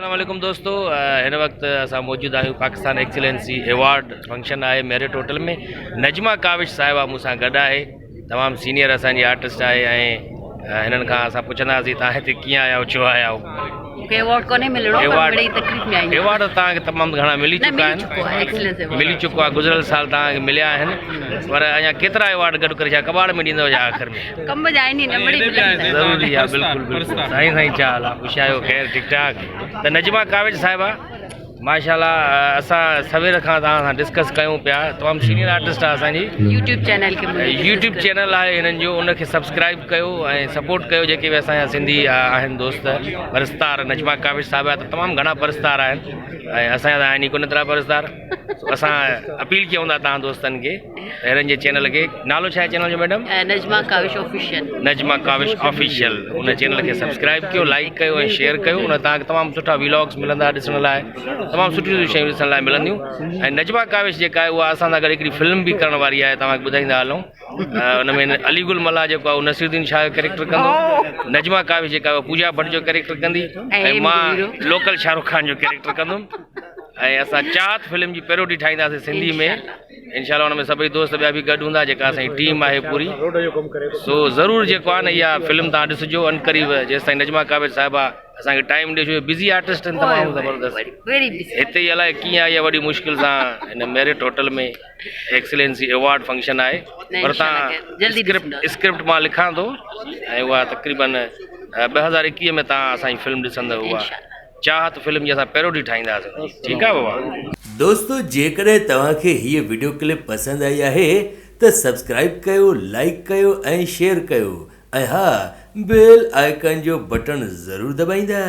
अस्सलाम वालेकुम दोस्तों, हिन वक्त असां मौजूद आहियूं पाकिस्तान एक्सीलेंसी अवार्ड फंक्शन आहे मेरिट होटल में। नजमा काविश साहिबा मूंसां गॾु आहे, तमामु सीनियर असांजी आर्टिस्ट आहे ऐं हिननि खां असां पुछंदासीं तव्हां हिते कीअं आया आहियो, छो आया आहियो। मूंखे अवार्ड कोन्हे मिलणो, पर बड़ी तकलीफ़ में आई आहियां। अवार्ड तव्हांखे तमामु घणा मिली चुका आहिनि, मिली चुको आहे, गुज़िरियल साल तव्हांखे मिलिया आहिनि, पर अञा केतिरा अवार्ड गॾु करे छा कबाड़ में ॾींदव छा आख़िर में? कम जाइनी न बड़ी ज़रूरी आहे, बिल्कुलु बिल्कुलु साईं साईं चाल आहे, ख़ुशि आहियो, ख़ैर ठीकु ठाक। त नजमा काविश साहिबा माशाल्लाह, असां सवेर खां तव्हां सां डिस्कस कयूं पिया, तमामु सीनियर आर्टिस्ट आहे असांजी। यूट्यूब चैनल आहे हिननि जो, उनखे सब्सक्राइब कयो ऐं सपोर्ट कयो। जेके बि असांजा सिंधी आहिनि दोस्त परस्तार, नजमा काविश साहिबा त तमामु घणा परस्तार आहिनि ऐं असांजा त आहिनि ई कोन एतिरा परस्तार। असां अपील कयूं था तव्हां दोस्तनि खे, हिननि जे चैनल खे, नालो छा आहे चैनल जो madam? Najma Kavish official. Najma Kavish official, उन चैनल खे सब्सक्राइब कयो, लाइक कयो ऐं शेयर कयो। उन तव्हांखे तमामु सुठा व्लॉग्स मिलंदा ॾिसण लाइ, तमामु सुठियूं शयूं ॾिसण लाइ मिलंदियूं। ऐं नजमा काविश जेका आहे उहा असां सां गॾु हिकिड़ी फिल्म बि करण वारी आहे, तव्हांखे ॿुधाईंदा हलूं। उन में अलीगुल मला जेको आहे उहो नसीरुद्दीन शाह जो कैरेक्टर कंदो, नजमा काविश जेका आहे पूजा भट्ट जो कैरेक्टर कंदी ऐं मां लोकल शाहरुख खान जो कैरेक्टर कंदुमि। ऐं असां चाहत फिल्म जी पैरोडी ठाहींदासीं सिंधी में, इंशाल्लाह। हुन में सभई दोस्त ॿिया बि गॾु हूंदा, जेका असांजी टीम आहे पूरी। सो ज़रूरु जेको आहे न इहा फिल्म तव्हां ॾिसिजो अनकरीब, जेसि ताईं नजमा काविश साहिबा असांखे टाइम ॾिए, छो बिज़ी आर्टिस्ट आहिनि तमामु ज़बरदस्त। हिते ई अलाए कीअं आई आहे वॾी मुश्किल सां हिन मेरिट होटल में एक्सीलेंसी अवार्ड फंक्शन आहे, पर तव्हां स्क्रिप्ट मां लिखां थो ऐं उहा तक़रीबन 2021 में तव्हां असांजी फिल्म ॾिसंदव। उहा चाहत फिल्म जी असां पैरोडी ठाहींदासीं, ठीकु आहे बाबा। दोस्तों, जेकॾहिं तव्हांखे हीअ वीडियो क्लिप पसंदि आई आहे त सब्सक्राइब कयो, लाइक कयो ऐं शेयर कयो, ऐं हा, बेल आइकन जो बटन ज़रूरु दॿाईंदा।